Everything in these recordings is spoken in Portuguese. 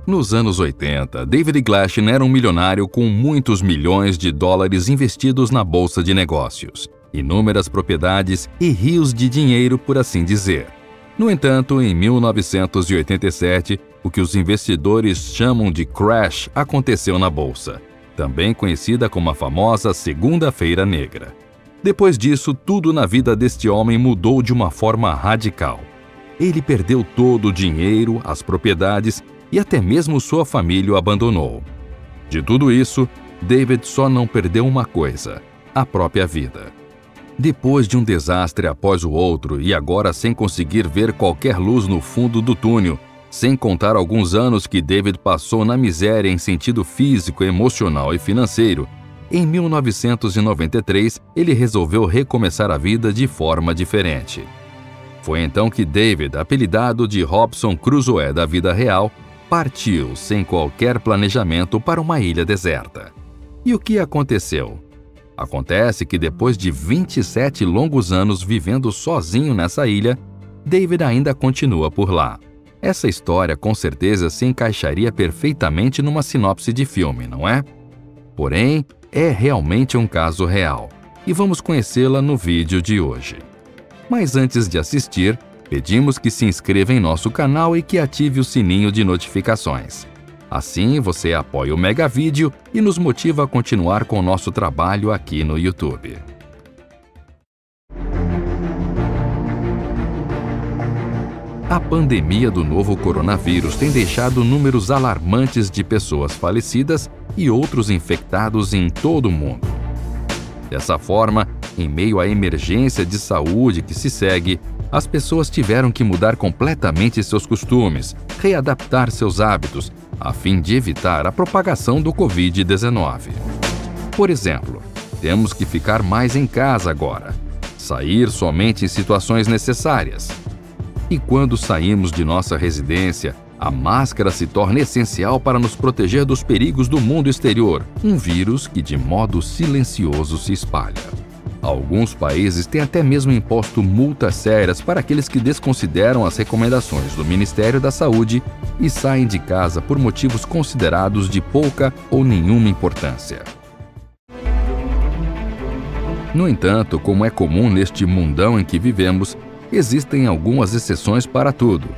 Nos anos 80, David Glashin era um milionário com muitos milhões de dólares investidos na bolsa de negócios, inúmeras propriedades e rios de dinheiro, por assim dizer. No entanto, em 1987, o que os investidores chamam de crash aconteceu na bolsa, também conhecida como a famosa Segunda-feira Negra. Depois disso, tudo na vida deste homem mudou de uma forma radical. Ele perdeu todo o dinheiro, as propriedades e até mesmo sua família o abandonou. De tudo isso, David só não perdeu uma coisa: a própria vida. Depois de um desastre após o outro e agora sem conseguir ver qualquer luz no fundo do túnel, sem contar alguns anos que David passou na miséria em sentido físico, emocional e financeiro, em 1993 ele resolveu recomeçar a vida de forma diferente. Foi então que David, apelidado de Robson Crusoe da vida real, partiu sem qualquer planejamento para uma ilha deserta. E o que aconteceu? Acontece que depois de 27 longos anos vivendo sozinho nessa ilha, David ainda continua por lá. Essa história com certeza se encaixaria perfeitamente numa sinopse de filme, não é? Porém, é realmente um caso real, e vamos conhecê-la no vídeo de hoje. Mas antes de assistir, pedimos que se inscreva em nosso canal e que ative o sininho de notificações. Assim, você apoia o Mega Vídeo e nos motiva a continuar com o nosso trabalho aqui no YouTube. A pandemia do novo coronavírus tem deixado números alarmantes de pessoas falecidas e outros infectados em todo o mundo. Dessa forma, em meio à emergência de saúde que se segue, as pessoas tiveram que mudar completamente seus costumes, readaptar seus hábitos, a fim de evitar a propagação do Covid-19. Por exemplo, temos que ficar mais em casa agora, sair somente em situações necessárias. E quando saímos de nossa residência, a máscara se torna essencial para nos proteger dos perigos do mundo exterior, um vírus que de modo silencioso se espalha. Alguns países têm até mesmo imposto multas sérias para aqueles que desconsideram as recomendações do Ministério da Saúde e saem de casa por motivos considerados de pouca ou nenhuma importância. No entanto, como é comum neste mundão em que vivemos, existem algumas exceções para tudo.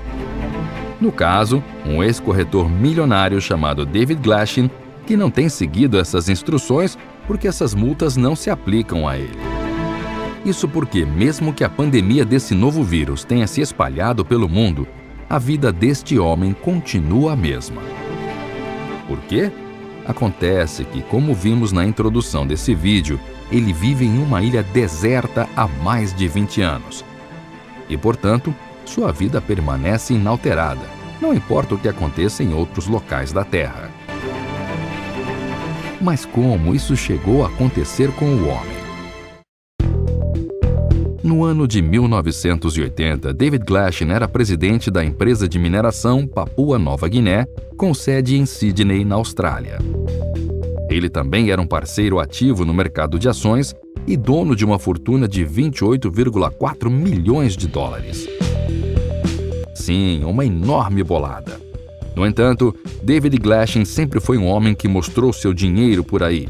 No caso, um ex-corretor milionário chamado David Glashin, que não tem seguido essas instruções porque essas multas não se aplicam a ele. Isso porque, mesmo que a pandemia desse novo vírus tenha se espalhado pelo mundo, a vida deste homem continua a mesma. Por quê? Acontece que, como vimos na introdução desse vídeo, ele vive em uma ilha deserta há mais de 20 anos. E, portanto, sua vida permanece inalterada, não importa o que aconteça em outros locais da Terra. Mas como isso chegou a acontecer com o homem? No ano de 1980, David Glashin era presidente da empresa de mineração Papua Nova Guiné, com sede em Sydney, na Austrália. Ele também era um parceiro ativo no mercado de ações e dono de uma fortuna de 28,4 milhões de dólares. Sim, uma enorme bolada. No entanto, David Glashin sempre foi um homem que mostrou seu dinheiro por aí.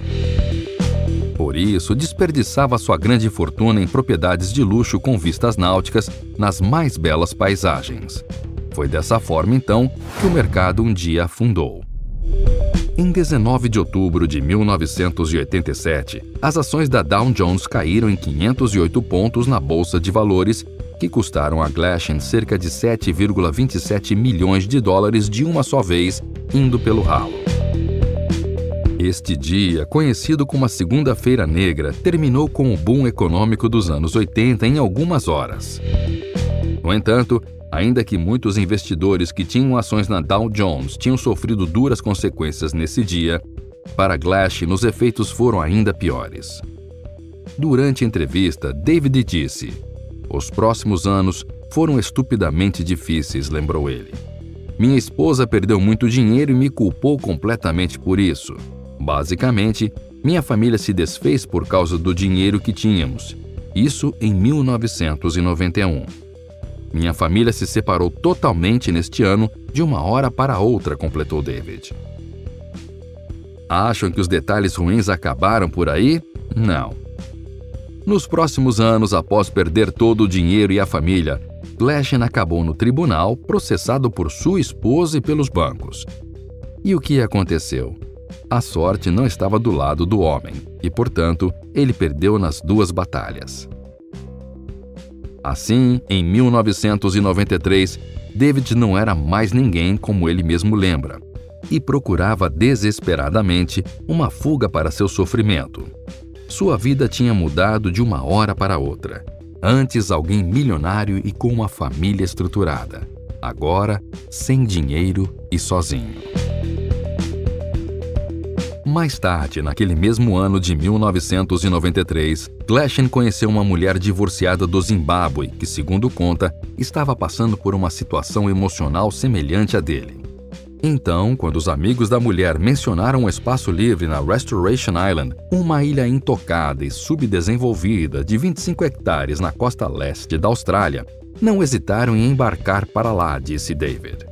Por isso, desperdiçava sua grande fortuna em propriedades de luxo com vistas náuticas nas mais belas paisagens. Foi dessa forma, então, que o mercado um dia afundou. Em 19 de outubro de 1987, as ações da Dow Jones caíram em 508 pontos na Bolsa de Valores, que custaram a Glashin cerca de 7,27 milhões de dólares de uma só vez, indo pelo ralo. Este dia, conhecido como a Segunda-feira Negra, terminou com o boom econômico dos anos 80 em algumas horas. No entanto, ainda que muitos investidores que tinham ações na Dow Jones tinham sofrido duras consequências nesse dia, para Glashin os efeitos foram ainda piores. Durante a entrevista, David disse: "Os próximos anos foram estupidamente difíceis", lembrou ele. "Minha esposa perdeu muito dinheiro e me culpou completamente por isso. Basicamente, minha família se desfez por causa do dinheiro que tínhamos. Isso em 1991. Minha família se separou totalmente neste ano, de uma hora para outra, completou David. Acham que os detalhes ruins acabaram por aí? Não. Nos próximos anos, após perder todo o dinheiro e a família, Glashan acabou no tribunal, processado por sua esposa e pelos bancos. E o que aconteceu? A sorte não estava do lado do homem, e, portanto, ele perdeu nas duas batalhas. Assim, em 1993, David não era mais ninguém como ele mesmo lembra, e procurava desesperadamente uma fuga para seu sofrimento. Sua vida tinha mudado de uma hora para outra. Antes, alguém milionário e com uma família estruturada. Agora, sem dinheiro e sozinho. Mais tarde, naquele mesmo ano de 1993, Glashan conheceu uma mulher divorciada do Zimbábue que, segundo conta, estava passando por uma situação emocional semelhante à dele. Então, quando os amigos da mulher mencionaram um espaço livre na Restoration Island, uma ilha intocada e subdesenvolvida de 25 hectares na costa leste da Austrália, não hesitaram em embarcar para lá, disse David.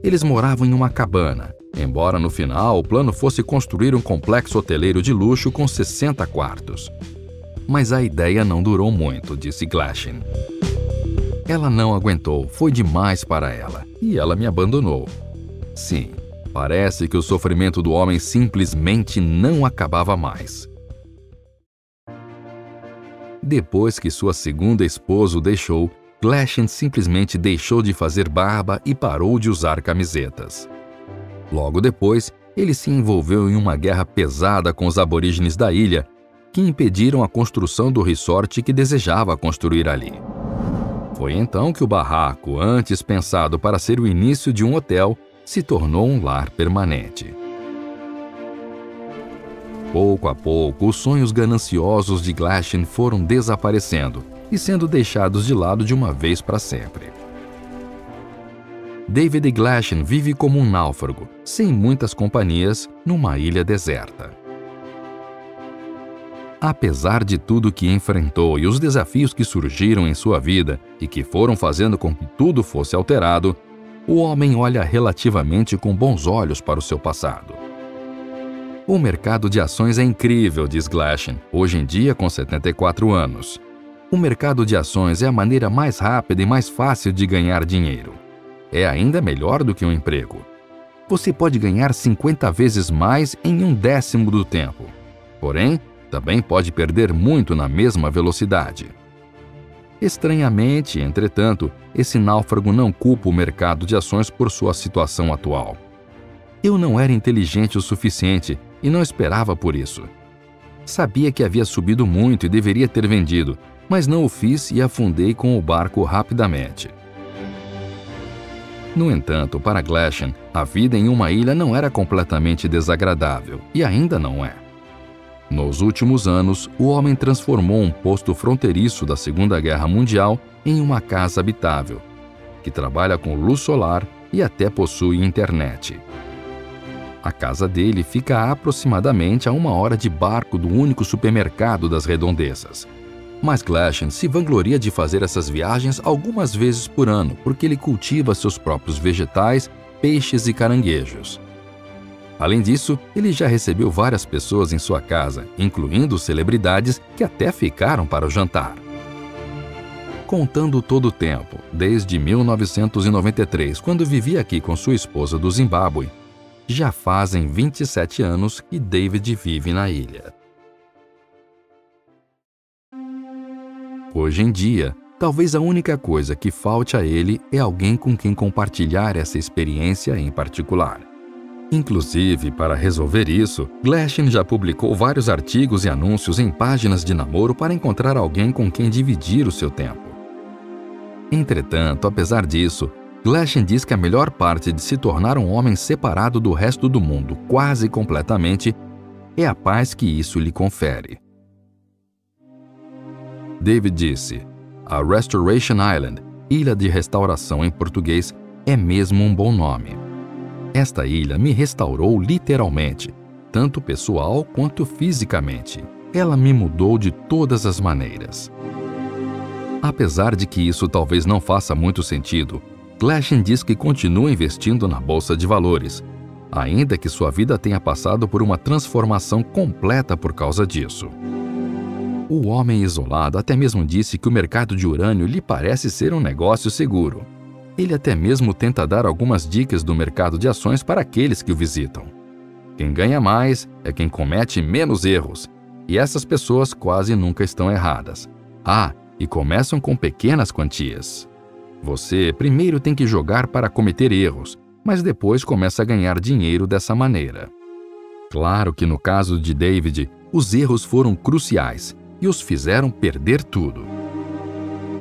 Eles moravam em uma cabana, embora no final o plano fosse construir um complexo hoteleiro de luxo com 60 quartos. Mas a ideia não durou muito, disse Glashan. Ela não aguentou, foi demais para ela, e ela me abandonou. Sim, parece que o sofrimento do homem simplesmente não acabava mais. Depois que sua segunda esposa o deixou, Glashan simplesmente deixou de fazer barba e parou de usar camisetas. Logo depois, ele se envolveu em uma guerra pesada com os aborígenes da ilha, que impediram a construção do resort que desejava construir ali. Foi então que o barraco, antes pensado para ser o início de um hotel, se tornou um lar permanente. Pouco a pouco, os sonhos gananciosos de Glashan foram desaparecendo e sendo deixados de lado de uma vez para sempre. David Glashan vive como um náufrago, sem muitas companhias, numa ilha deserta. Apesar de tudo que enfrentou e os desafios que surgiram em sua vida e que foram fazendo com que tudo fosse alterado, o homem olha relativamente com bons olhos para o seu passado. O mercado de ações é incrível, diz Glashan, hoje em dia com 74 anos. O mercado de ações é a maneira mais rápida e mais fácil de ganhar dinheiro. É ainda melhor do que um emprego. Você pode ganhar 50 vezes mais em 1/10 do tempo. Porém, também pode perder muito na mesma velocidade. Estranhamente, entretanto, esse náufrago não culpa o mercado de ações por sua situação atual. Eu não era inteligente o suficiente e não esperava por isso. Sabia que havia subido muito e deveria ter vendido, mas não o fiz e afundei com o barco rapidamente. No entanto, para Glashan, a vida em uma ilha não era completamente desagradável, e ainda não é. Nos últimos anos, o homem transformou um posto fronteiriço da Segunda Guerra Mundial em uma casa habitável, que trabalha com luz solar e até possui internet. A casa dele fica a aproximadamente a 1 hora de barco do único supermercado das redondezas. Mas Glashan se vangloria de fazer essas viagens algumas vezes por ano, porque ele cultiva seus próprios vegetais, peixes e caranguejos. Além disso, ele já recebeu várias pessoas em sua casa, incluindo celebridades que até ficaram para o jantar. Contando todo o tempo, desde 1993, quando vivia aqui com sua esposa do Zimbábue, já fazem 27 anos que David vive na ilha. Hoje em dia, talvez a única coisa que falte a ele é alguém com quem compartilhar essa experiência em particular. Inclusive, para resolver isso, Glashan já publicou vários artigos e anúncios em páginas de namoro para encontrar alguém com quem dividir o seu tempo. Entretanto, apesar disso, Glashan diz que a melhor parte de se tornar um homem separado do resto do mundo quase completamente é a paz que isso lhe confere. David disse: "A Restoration Island, Ilha de Restauração em português, é mesmo um bom nome. Esta ilha me restaurou literalmente, tanto pessoal quanto fisicamente. Ela me mudou de todas as maneiras." Apesar de que isso talvez não faça muito sentido, Glashan diz que continua investindo na bolsa de valores, ainda que sua vida tenha passado por uma transformação completa por causa disso. O homem isolado até mesmo disse que o mercado de urânio lhe parece ser um negócio seguro. Ele até mesmo tenta dar algumas dicas do mercado de ações para aqueles que o visitam. Quem ganha mais é quem comete menos erros, e essas pessoas quase nunca estão erradas. E começam com pequenas quantias. Você primeiro tem que jogar para cometer erros, mas depois começa a ganhar dinheiro dessa maneira. Claro que no caso de David, os erros foram cruciais e os fizeram perder tudo.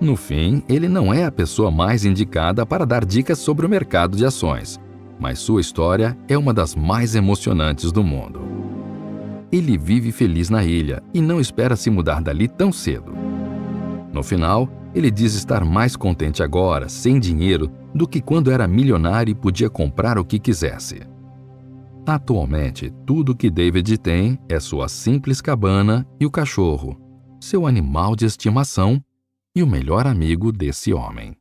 No fim, ele não é a pessoa mais indicada para dar dicas sobre o mercado de ações, mas sua história é uma das mais emocionantes do mundo. Ele vive feliz na ilha e não espera se mudar dali tão cedo. No final, ele diz estar mais contente agora, sem dinheiro, do que quando era milionário e podia comprar o que quisesse. Atualmente, tudo que David tem é sua simples cabana e o cachorro, seu animal de estimação e o melhor amigo desse homem.